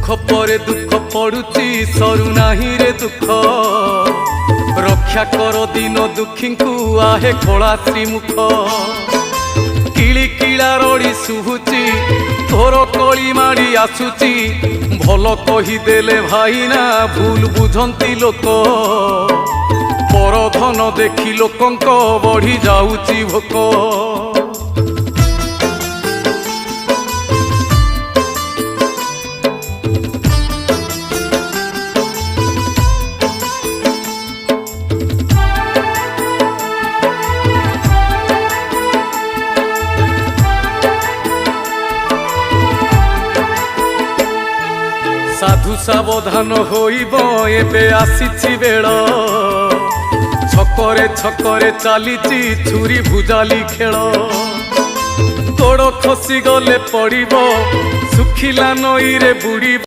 दुख परे दुख पड़ुची सरू नाही रे दुख रक्षा कर दिन दुखी को आहे कला श्रीमुख किली किला रड़ी शुभुची तोर कली माड़ी आसुची भल कहीदेले भाईना भूल बुझंती लोक पर धन देखी लोकंक बढ़ी जाऊची भोक साधु सावधान होइब एबे आसीछि बेल छकरे छकरे चलीची छुरी भुजाली खेल गोड़ खसी गले पड़िब सुखिला नई रे बुड़ी।